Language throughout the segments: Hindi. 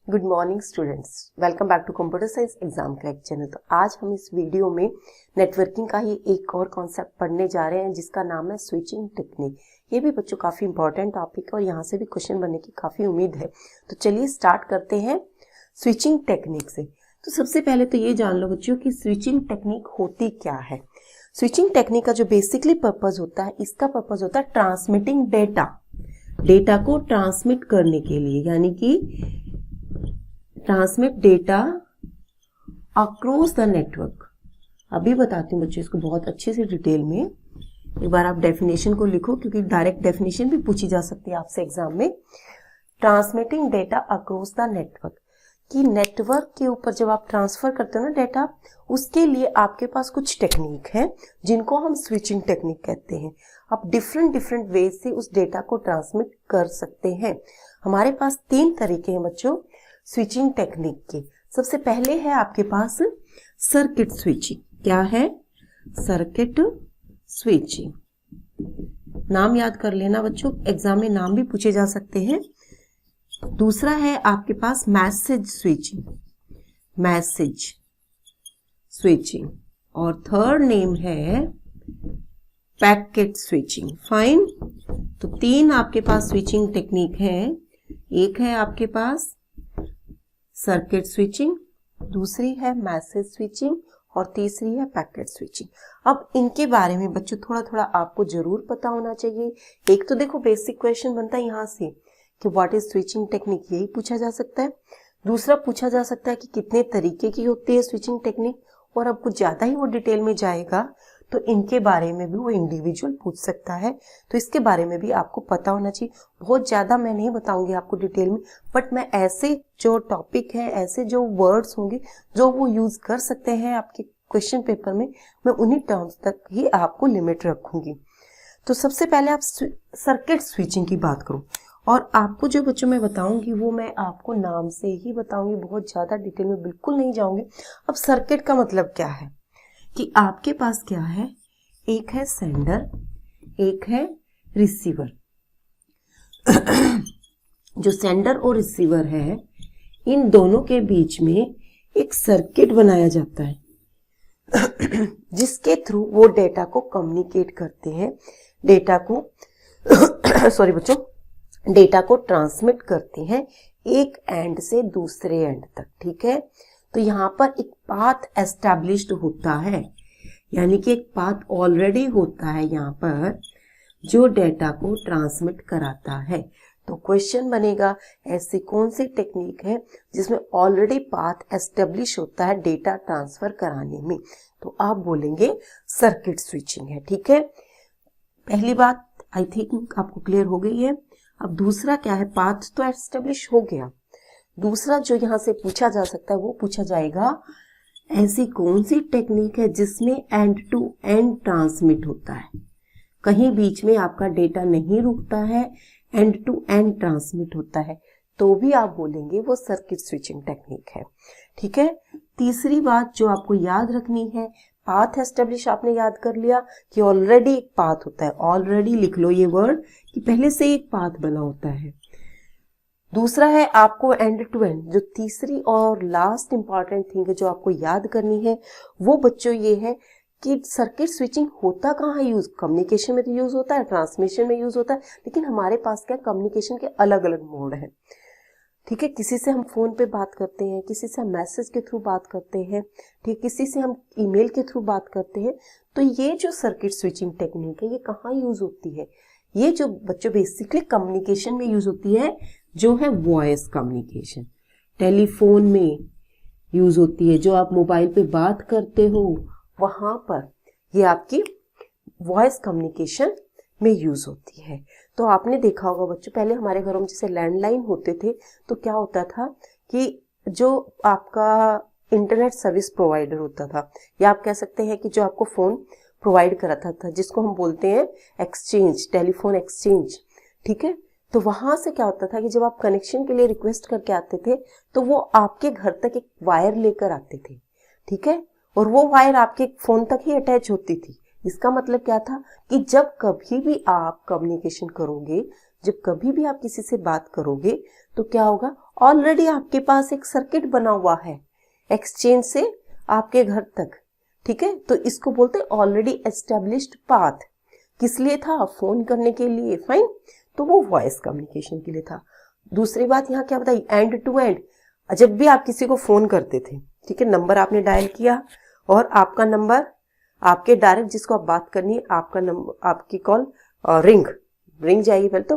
Good morning students, welcome back to computer science exam crack channel. तो आज हम इस वीडियो में नेटवर्किंग का ही एक और कॉन्सेप्ट पढ़ने जा रहे हैं जिसका नाम है स्विचिंग टेक्निक। ये भी बच्चों काफ़ी इंपॉर्टेंट टॉपिक है और यहाँ से भी क्वेश्चन बनने की काफ़ी उम्मीद है। तो चलिए स्टार्ट करते हैं स्विचिंग टेक्निक से। तो सबसे पहले तो ये जान लो बच्चों कि स्विचिंग टेक्निक होती क्या है। स्विचिंग टेक्निक का जो बेसिकली पर्पज होता है, इसका पर्पज होता है ट्रांसमिटिंग डेटा को ट्रांसमिट करने के लिए, यानी कि transmit data across the network. अभी बताती हूँ बच्चों इसको बहुत अच्छे से डिटेल में। एक बार आप डेफिनेशन को लिखो क्योंकि डायरेक्ट डेफिनेशन भी पूछी जा सकती है आपसे एग्जाम में। Transmitting data across the network, कि नेटवर्क के ऊपर जब आप ट्रांसफर करते हो ना डेटा, उसके लिए आपके पास कुछ टेक्निक है जिनको हम स्विचिंग टेक्निक कहते हैं। आप डिफरेंट वे से उस डेटा को ट्रांसमिट कर सकते हैं। हमारे पास 3 तरीके हैं बच्चों स्विचिंग टेक्निक के। सबसे पहले है आपके पास सर्किट स्विचिंग। क्या है? Circuit switching. नाम याद कर लेना बच्चों, एग्जाम में नाम भी पूछे जा सकते हैं। दूसरा है आपके पास मैसेज स्विचिंग और थर्ड नेम है पैकेट स्विचिंग। फाइन। तो 3 आपके पास स्विचिंग टेक्निक है। एक है आपके पास सर्किट स्विचिंग, दूसरी है मैसेज स्विचिंग और तीसरी है पैकेट स्विचिंग। अब इनके बारे में बच्चों थोड़ा आपको जरूर पता होना चाहिए। एक तो देखो बेसिक क्वेश्चन बनता है यहाँ से कि व्हाट इज स्विचिंग टेक्निक, यही पूछा जा सकता है। दूसरा पूछा जा सकता है कि कितने तरीके की होती है स्विचिंग टेक्निक, और अब कुछ ज्यादा ही वो डिटेल में जाएगा तो इनके बारे में भी वो इंडिविजुअल पूछ सकता है। तो इसके बारे में भी आपको पता होना चाहिए। बहुत ज्यादा मैं नहीं बताऊंगी आपको डिटेल में, बट मैं ऐसे जो टॉपिक है, ऐसे जो वर्ड्स होंगे जो वो यूज कर सकते हैं आपके क्वेश्चन पेपर में, मैं उन्हीं टर्म्स तक ही आपको लिमिट रखूंगी। तो सबसे पहले आप सर्किट स्विचिंग की बात करो, और आपको जो बच्चों मैं बताऊंगी वो मैं आपको नाम से ही बताऊंगी, बहुत ज्यादा डिटेल में बिल्कुल नहीं जाऊंगी। अब सर्किट का मतलब क्या है कि आपके पास क्या है, एक है सेंडर, एक है रिसीवर। जो सेंडर और रिसीवर है, इन दोनों के बीच में एक सर्किट बनाया जाता है जिसके थ्रू वो डेटा को कम्युनिकेट करते हैं, डेटा को ट्रांसमिट करते हैं एक एंड से दूसरे एंड तक। ठीक है। तो यहाँ पर एक पाथ एस्टैब्लिश्ड होता है, यानी कि एक पाथ ऑलरेडी होता है यहाँ पर जो डेटा को ट्रांसमिट कराता है। तो क्वेश्चन बनेगा ऐसी कौन सी टेक्निक है जिसमें ऑलरेडी पाथ एस्टेब्लिश होता है डेटा ट्रांसफर कराने में। तो आप बोलेंगे सर्किट स्विचिंग है। ठीक है, पहली बात आई थिंक आपको क्लियर हो गई है। अब दूसरा क्या है, पाथ तो एस्टेब्लिश हो गया। दूसरा जो यहाँ से पूछा जा सकता है वो पूछा जाएगा ऐसी कौन सी टेक्निक है जिसमें एंड टू एंड ट्रांसमिट होता है, कहीं बीच में आपका डेटा नहीं रुकता है, एंड टू एंड ट्रांसमिट होता है, तो भी आप बोलेंगे वो सर्किट स्विचिंग टेक्निक है। ठीक है। तीसरी बात जो आपको याद रखनी है, पाथ एस्टेब्लिश आपने याद कर लिया कि ऑलरेडी एक पाथ होता है। ऑलरेडी लिख लो ये वर्ड कि पहले से एक पाथ बना होता है। दूसरा है आपको एंड टू एंड। जो तीसरी और लास्ट इंपॉर्टेंट थिंग है जो आपको याद करनी है वो बच्चों ये है कि सर्किट स्विचिंग होता कहाँ है यूज। कम्युनिकेशन में तो यूज होता है, ट्रांसमिशन में यूज होता है, लेकिन हमारे पास क्या कम्युनिकेशन के अलग अलग मोड है। ठीक है, किसी से हम फोन पे बात करते हैं, किसी से हम मैसेज के थ्रू बात करते हैं, ठीक, किसी से हम ईमेल के थ्रू बात करते हैं। तो ये जो सर्किट स्विचिंग टेक्निक है ये कहाँ यूज होती है, ये जो बच्चों बेसिकली कम्युनिकेशन में यूज होती है, जो है वॉइस कम्युनिकेशन। टेलीफोन में यूज होती है, जो आप मोबाइल पे बात करते हो वहां पर ये आपकी वॉइस कम्युनिकेशन में यूज होती है। तो आपने देखा होगा बच्चों, पहले हमारे घरों में जैसे लैंडलाइन होते थे तो क्या होता था कि जो आपका इंटरनेट सर्विस प्रोवाइडर होता था, या आप कह सकते हैं कि जो आपको फोन प्रोवाइड कराता था, जिसको हम बोलते हैं एक्सचेंज, टेलीफोन एक्सचेंज। ठीक है। तो वहां से क्या होता था कि जब आप कनेक्शन के लिए रिक्वेस्ट करके आते थे तो वो आपके घर तक एक वायर लेकर आते थे। ठीक है, और वो वायर आपके फोन तक ही अटैच होती थी। इसका मतलब क्या था कि जब कभी भी आप कम्युनिकेशन करोगे, जब कभी भी आप किसी से बात करोगे तो क्या होगा, ऑलरेडी आपके पास एक सर्किट बना हुआ है एक्सचेंज से आपके घर तक, ठीक है। तो इसको बोलते हैं ऑलरेडी एस्टेब्लिश्ड पाथ। किस लिए था? फोन करने के लिए, फाइन। तो वो वॉइस कम्युनिकेशन के लिए था। दूसरी बात यहाँ क्या बताई? End to end. जब भी आप किसी को फोन करते थे, ठीक है, नंबर आपने डायल किया और आपका नंबर आपके डायरेक्ट जिसको आप बात करनी है, आपका नंबर, आपकी कॉल रिंग जाएगी, पहले तो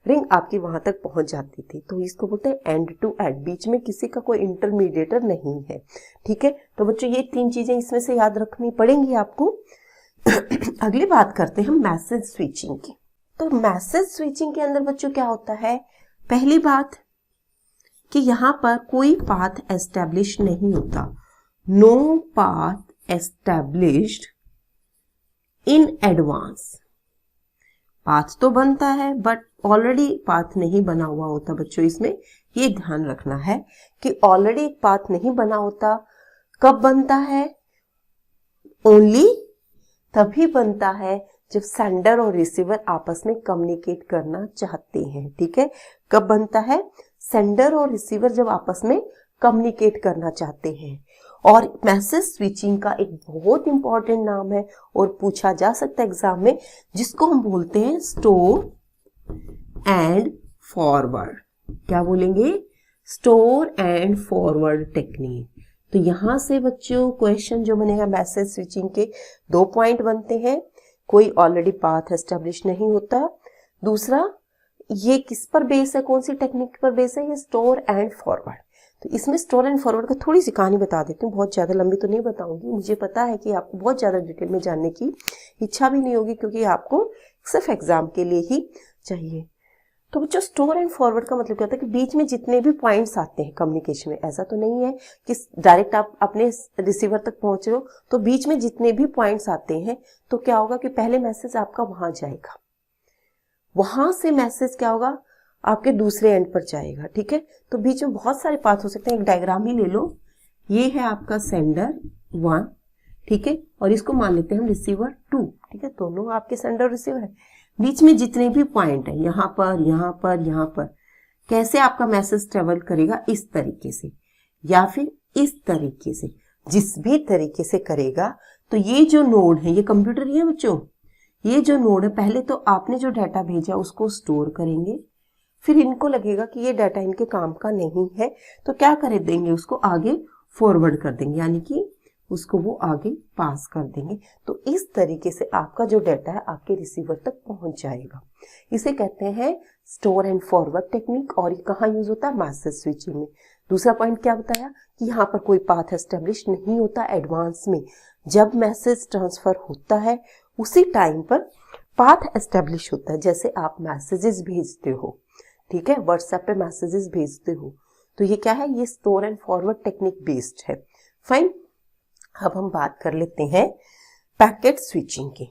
रिंग आपकी वहां तक पहुंच जाती थी। तो इसको बोलते हैं एंड टू एंड, बीच में किसी का कोई इंटरमीडिएटर नहीं है, ठीक है। तो बच्चों ये 3 चीजें इसमें से याद रखनी पड़ेंगी आपको। अगली बात करते हैं हम मैसेज स्विचिंग की। तो मैसेज स्विचिंग के अंदर बच्चों क्या होता है? पहली बात कि यहां पर कोई पाथ एस्टेब्लिश नहीं होता, no path established in advance. Path तो बनता है बट ऑलरेडी पाथ नहीं बना हुआ होता बच्चों। इसमें ये ध्यान रखना है कि ऑलरेडी एक पाथ नहीं बना होता। कब बनता है? ओनली तभी बनता है जब सेंडर और रिसीवर आपस में कम्युनिकेट करना चाहते हैं, ठीक है। कब बनता है? सेंडर और रिसीवर जब आपस में कम्युनिकेट करना चाहते हैं। और मैसेज स्विचिंग का एक बहुत इंपॉर्टेंट नाम है और पूछा जा सकता है एग्जाम में, जिसको हम बोलते हैं स्टोर एंड फॉरवर्ड। क्या बोलेंगे? Store and forward technique. तो यहां से बच्चों क्वेश्चन जो बनेगा मैसेज स्विचिंग के 2 पॉइंट बनते हैं। कोई ऑलरेडी पाथ एस्टेब्लिश नहीं होता। दूसरा, ये किस पर बेस है? कौन सी टेक्निक पर बेस है? ये स्टोर एंड फॉरवर्ड। तो इसमें स्टोर एंड फॉरवर्ड का थोड़ी सी कहानी बता देती हूँ, बहुत ज़्यादा लंबी तो नहीं बताऊंगी। मुझे पता है कि आपको बहुत ज़्यादा डिटेल में जानने की इच्छा भी नहीं होगी, क्योंकि आपको सिर्फ एग्जाम के लिए ही चाहिए। तो बच्चों स्टोर एंड फॉरवर्ड का मतलब क्या होता है कि बीच में जितने भी पॉइंट्स आते हैं कम्युनिकेशन में, ऐसा तो नहीं है कि डायरेक्ट आप अपने रिसीवर तक पहुंच रहे हो, तो बीच में जितने भी पॉइंट्स आते हैं तो क्या होगा कि पहले मैसेज आपका वहां जाएगा, वहां से मैसेज क्या होगा आपके दूसरे एंड पर जाएगा, ठीक है। तो बीच में बहुत सारे पाथ हो सकते हैं। एक डायग्राम ही ले लो, ये है आपका सेंडर 1, ठीक है, और इसको मान लेते हैं हम रिसीवर 2, ठीक है। दोनों आपके सेंडर और रिसीवर है। बीच में जितने भी पॉइंट है, यहां पर, यहां पर, यहां पर, कैसे आपका मैसेज ट्रेवल करेगा? इस तरीके से या फिर इस तरीके से, जिस भी तरीके से करेगा। तो ये जो नोड है, ये कंप्यूटर ही है बच्चों, ये जो नोड है, पहले तो आपने जो डाटा भेजा उसको स्टोर करेंगे, फिर इनको लगेगा कि ये डाटा इनके काम का नहीं है, तो क्या कर देंगे? उसको आगे फॉरवर्ड कर देंगे, यानी कि उसको वो आगे पास कर देंगे। तो इस तरीके से आपका जो डाटा है आपके रिसीवर तक पहुंच जाएगा। इसे कहते हैं स्टोर एंड फॉरवर्ड टेक्निक। और ये कहाँ यूज होता है? मैसेज स्विचिंग में। दूसरा पॉइंट क्या बताया कि यहाँ पर कोई पाथ एस्टेब्लिश नहीं होता एडवांस में। जब मैसेज ट्रांसफर होता है उसी टाइम पर पाथ एस्टेब्लिश होता है। जैसे आप मैसेजेस भेजते हो, ठीक है, व्हाट्सएप पे मैसेजेस भेजते हो, तो ये क्या है? ये store and forward technique based है, फाइन। अब हम बात कर लेते हैं पैकेट स्विचिंग की।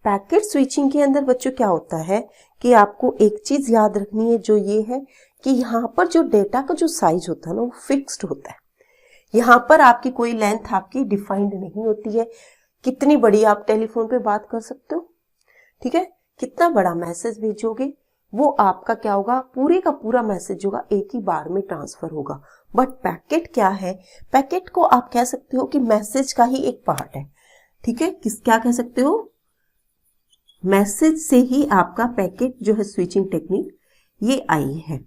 पैकेट स्विचिंग के अंदर बच्चों क्या होता है कि आपको एक चीज याद रखनी है, जो ये है कि यहाँ पर जो डेटा का जो साइज होता है ना, वो फिक्स्ड होता है। यहाँ पर आपकी कोई लेंथ आपकी डिफाइंड नहीं होती है। कितनी बड़ी आप टेलीफोन पे बात कर सकते हो, ठीक है, कितना बड़ा मैसेज भेजोगे वो आपका क्या होगा? पूरे का पूरा मैसेज होगा एक ही बार में ट्रांसफर होगा। बट पैकेट क्या है? पैकेट को आप कह सकते हो कि मैसेज का ही एक पार्ट है, ठीक है। क्या कह सकते हो? मैसेज से ही आपका पैकेट जो है स्विचिंग टेक्निक ये आई है,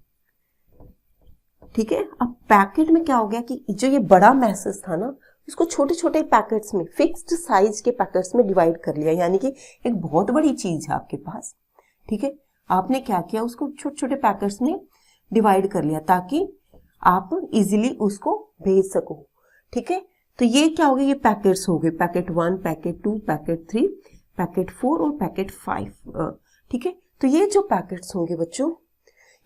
ठीक है। अब पैकेट में क्या हो गया कि जो ये बड़ा मैसेज था ना, इसको छोटे छोटे पैकेट्स में, फिक्स्ड साइज के पैकेट्स में डिवाइड कर लिया, यानी कि एक बहुत बड़ी चीज है आपके पास, ठीक है। आपने क्या किया? उसको छोटे छोटे पैकेट्स में डिवाइड कर लिया ताकि आप इजीली उसको भेज सको, ठीक है। तो ये क्या हो गया? ये पैकेट्स हो गए, पैकेट 1, पैकेट 2, पैकेट 3, पैकेट 4 और पैकेट 5, ठीक है। तो ये जो पैकेट्स होंगे बच्चों,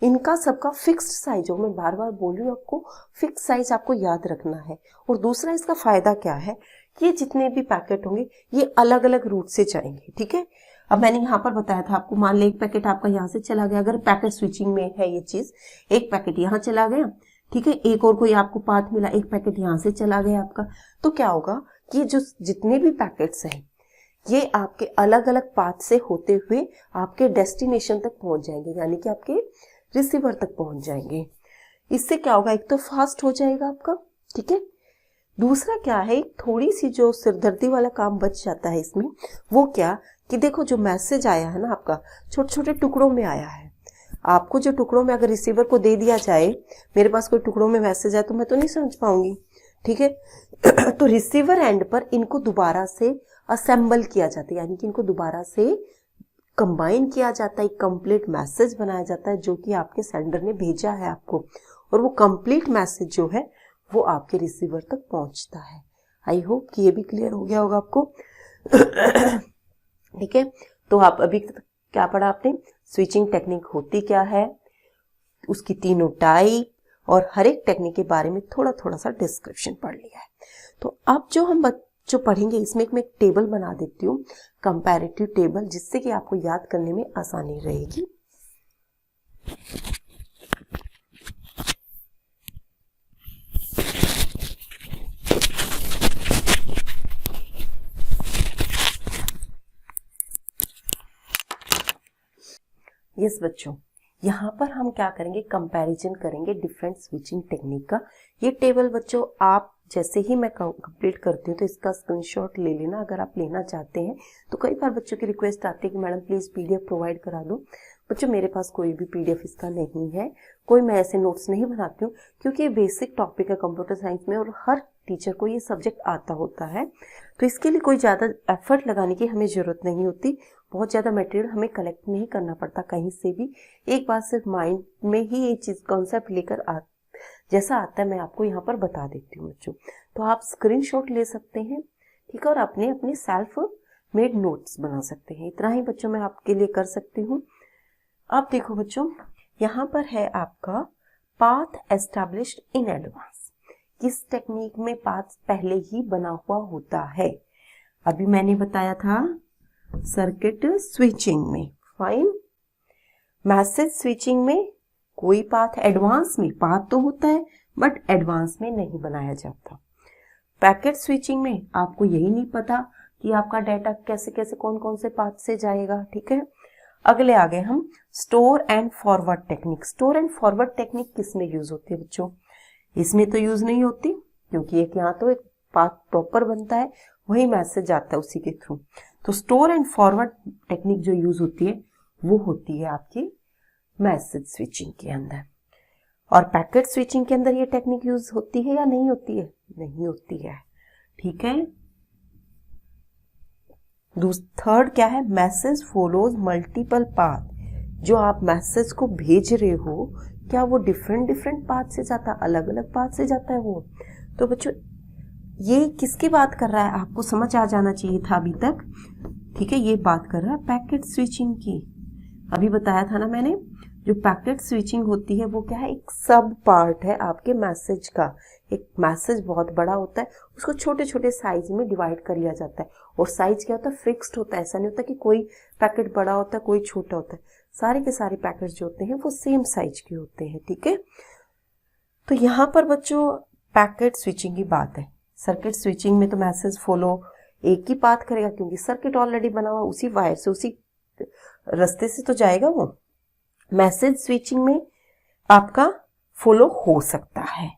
इनका सबका फिक्स्ड साइज हो। मैं बार बार बोल रही हूँ आपको, फिक्स साइज आपको याद रखना है। और दूसरा इसका फायदा क्या है कि ये जितने भी पैकेट होंगे ये अलग अलग रूट से जाएंगे, ठीक है। अब मैंने यहाँ पर बताया था आपको, मान ले एक पैकेट आपका यहाँ से चला गया, अगर पैकेट स्विचिंग में है ये चीज, एक पैकेट यहाँ चला गया, ठीक है, एक और कोई आपको पाथ मिला, एक पैकेट यहाँ से चला गया आपका, तो क्या होगा कि जो जितने भी पैकेट्स हैं ये आपके अलग अलग पाथ से होते हुए आपके डेस्टिनेशन तक पहुंच जाएंगे, यानी कि आपके रिसीवर तक पहुंच जाएंगे। इससे क्या होगा, एक तो फास्ट हो जाएगा आपका, ठीक है। दूसरा क्या है, एक थोड़ी सी जो सिरदर्दी वाला काम बच जाता है इसमें, वो क्या कि देखो जो मैसेज आया है ना आपका, छोटे छोटे टुकड़ों में आया है। आपको जो टुकड़ों में अगर रिसीवर को दे दिया जाए, मेरे पास कोई टुकड़ों में मैसेज आए तो मैं तो नहीं समझ पाऊंगी, ठीक है। तो रिसीवर एंड पर इनको दोबारा से असेंबल किया जाता है, यानी कि इनको दोबारा से कंबाइन किया जाता है, एक कंप्लीट मैसेज बनाया जाता है जो कि आपके सेंडर ने भेजा है आपको, और वो कंप्लीट मैसेज जो है वो आपके रिसीवर तक पहुंचता है। आई होप कि ये भी क्लियर हो गया होगा आपको। ठीक है, तो आप अभी क्या पढ़ा आपने, स्विचिंग टेक्निक होती क्या है, उसकी तीनों टाइप, और हर एक टेक्निक के बारे में थोड़ा थोड़ा सा डिस्क्रिप्शन पढ़ लिया है। तो अब जो हम जो पढ़ेंगे इसमें मैं एक टेबल बना देती हूँ, कंपैरेटिव टेबल, जिससे कि आपको याद करने में आसानी रहेगी। यस बच्चों, यहाँ पर हम क्या करेंगे, कंपैरिजन करेंगे डिफरेंट स्विचिंग टेक्निक का। ये टेबल बच्चों आप जैसे ही मैं कंप्लीट करती हूँ तो इसका स्क्रीनशॉट ले लेना अगर आप लेना चाहते हैं। तो कई बार बच्चों की रिक्वेस्ट आती है कि मैडम प्लीज पीडीएफ प्रोवाइड करा दो। बच्चों मेरे पास कोई भी पीडीएफ इसका नहीं है, कोई मैं ऐसे नोट्स नहीं बनाती हूँ, क्योंकि ये बेसिक टॉपिक है कंप्यूटर साइंस में और हर टीचर को ये सब्जेक्ट आता होता है। तो इसके लिए कोई ज़्यादा एफर्ट लगाने की हमें ज़रूरत नहीं होती, बहुत ज़्यादा मटेरियल हमें कलेक्ट नहीं करना पड़ता कहीं से भी। एक बार सिर्फ माइंड में ही ये चीज़ कॉन्सेप्ट लेकर जैसा आता है मैं आपको यहाँ पर बता देती हूँ बच्चों। तो आप स्क्रीनशॉट ले सकते हैं, ठीक है, और अपने अपने सेल्फ मेड नोट्स बना सकते हैं। इतना ही बच्चों मैं आपके लिए कर सकती हूँ। अब देखो बच्चों, यहाँ पर है आपका पाथ एस्टैब्लिश्ड इन एडवांस। किस टेक्निक में पाथ पहले ही बना हुआ होता है, अभी मैंने बताया था सर्किट स्विचिंग में, फाइन। मैसेज स्विचिंग में कोई पाथ, एडवांस में पाथ तो होता है बट एडवांस में नहीं बनाया जाता। पैकेट स्विचिंग में आपको यही नहीं पता कि आपका डाटा कैसे कैसे कौन कौन से पाथ से जाएगा, ठीक है। अगले आ गए हम store and forward technique. Store and forward technique किस में यूज होती है बच्चों, इसमें तो यूज नहीं होती, क्योंकि एक यहाँ तो एक पाथ प्रॉपर बनता है, वही मैसेज आता है उसी के थ्रू। तो स्टोर एंड फॉरवर्ड टेक्निक जो यूज होती है वो होती है आपकी मैसेज स्विचिंग के अंदर। और पैकेट स्विचिंग के अंदर ये टेक्निक यूज होती है या नहीं होती है, नहीं होती है, ठीक है। थर्ड क्या है, मैसेज फॉलोज मल्टीपल पाथ। जो आप मैसेज को भेज रहे हो क्या वो डिफरेंट डिफरेंट पाथ से जाता है, अलग अलग पाथ से जाता है वो। तो बच्चों ये किसकी बात कर रहा है, आपको समझ आ जाना चाहिए था अभी तक, ठीक है। ये बात कर रहा है पैकेट स्विचिंग की। अभी बताया था ना मैंने, जो पैकेट स्विचिंग होती है वो क्या है, एक सब पार्ट है आपके मैसेज का। एक मैसेज बहुत बड़ा होता है, उसको छोटे छोटे साइज में डिवाइड कर लिया जाता है, और साइज क्या होता है, फिक्स्ड होता है। ऐसा नहीं होता कि कोई पैकेट बड़ा होता है कोई छोटा होता है, सारे के सारे पैकेट जो होते हैं वो सेम साइज के होते हैं, ठीक है। तो यहाँ पर बच्चों पैकेट स्विचिंग की बात है। सर्किट स्विचिंग में तो मैसेज फॉलो एक ही पाथ करेगा, क्योंकि सर्किट ऑलरेडी बना हुआ, उसी वायर से उसी रास्ते से तो जाएगा वो। मैसेज स्विचिंग में आपका फॉलो हो सकता है,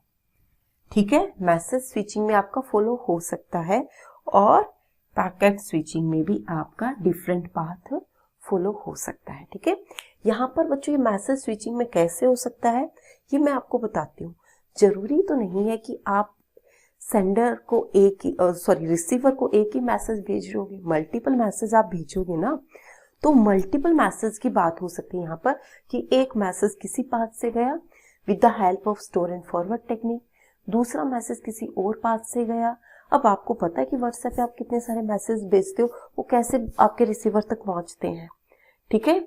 ठीक है, मैसेज स्विचिंग में आपका फॉलो हो सकता है, और पैकेट स्विचिंग में भी आपका डिफरेंट पाथ फॉलो हो सकता है, ठीक है। यहाँ पर बच्चों ये मैसेज स्विचिंग में कैसे हो सकता है ये मैं आपको बताती हूँ। जरूरी तो नहीं है कि आप सेंडर को एक ही रिसीवर को एक ही मैसेज भेज रहोगे, मल्टीपल मैसेज आप भेजोगे ना, तो मल्टीपल मैसेज की बात हो सकती है यहाँ पर कि एक मैसेज किसी पाथ से गया with the help of store and forward technique, दूसरा मैसेज किसी और पाथ से गया। अब आपको पता है कि व्हाट्सएप पे आप कितने सारे मैसेज भेजते हो, वो कैसे आपके रिसीवर तक पहुंचते हैं, ठीक है।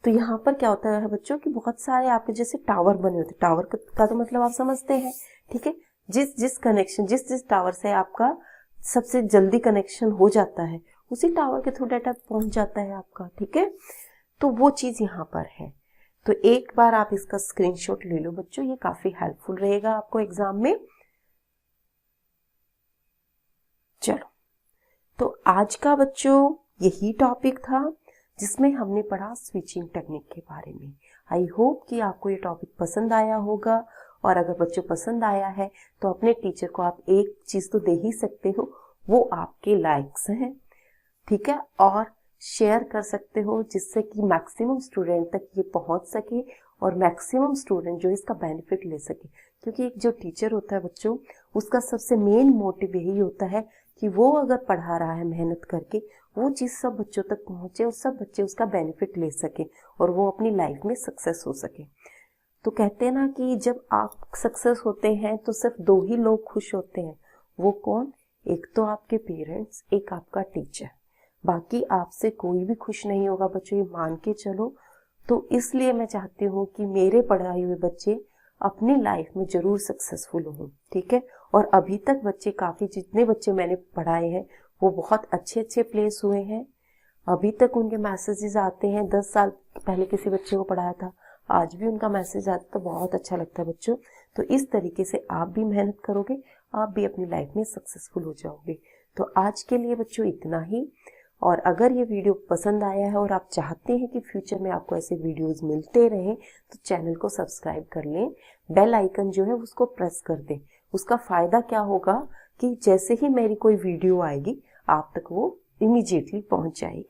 तो यहाँ पर क्या होता है बच्चों कि बहुत सारे आपके जैसे टावर बने होते हैं, टावर का तो मतलब आप समझते हैं, ठीक है। जिस टावर से आपका सबसे जल्दी कनेक्शन हो जाता है उसी टावर के थ्रू डाटा पहुंच जाता है आपका, ठीक है। तो वो चीज यहाँ पर है। तो एक बार आप इसका स्क्रीनशॉट ले लो बच्चों, ये काफी हेल्पफुल रहेगा आपको एग्जाम में। चलो, तो आज का बच्चों यही टॉपिक था जिसमें हमने पढ़ा स्विचिंग टेक्निक के बारे में। आई होप कि आपको ये टॉपिक पसंद आया होगा, और अगर बच्चों पसंद आया है तो अपने टीचर को आप एक चीज तो दे ही सकते हो, वो आपके लाइक्स हैं, ठीक है, और शेयर कर सकते हो जिससे कि मैक्सिमम स्टूडेंट तक ये पहुंच सके और मैक्सिमम स्टूडेंट जो इसका बेनिफिट ले सके। क्योंकि एक जो टीचर होता है बच्चों, उसका सबसे मेन मोटिव यही होता है कि वो अगर पढ़ा रहा है मेहनत करके, वो चीज सब बच्चों तक पहुंचे और सब बच्चे उसका बेनिफिट ले सके और वो अपनी लाइफ में सक्सेस हो सके। तो कहते हैं ना कि जब आप सक्सेस होते हैं तो सिर्फ दो ही लोग खुश होते हैं, वो कौन? एक तो आपके पेरेंट्स, एक आपका टीचर। बाकी आपसे कोई भी खुश नहीं होगा बच्चों, ये मान के चलो। तो इसलिए मैं चाहती हूँ कि मेरे पढ़ाए हुए बच्चे अपनी लाइफ में जरूर सक्सेसफुल हों, ठीक है। और अभी तक बच्चे काफी, जितने बच्चे मैंने पढ़ाए हैं वो बहुत अच्छे अच्छे प्लेस हुए हैं। अभी तक उनके मैसेजेस आते हैं, 10 साल पहले किसी बच्चे को पढ़ाया था, आज भी उनका मैसेज आता तो बहुत अच्छा लगता है बच्चों। तो इस तरीके से आप भी मेहनत करोगे, आप भी अपनी लाइफ में सक्सेसफुल हो जाओगे। तो आज के लिए बच्चों इतना ही। और अगर ये वीडियो पसंद आया है और आप चाहते हैं कि फ्यूचर में आपको ऐसे वीडियोस मिलते रहें, तो चैनल को सब्सक्राइब कर लें, बेल आइकन जो है उसको प्रेस कर दें। उसका फायदा क्या होगा कि जैसे ही मेरी कोई वीडियो आएगी आप तक वो इमीडिएटली पहुंच जाएगी।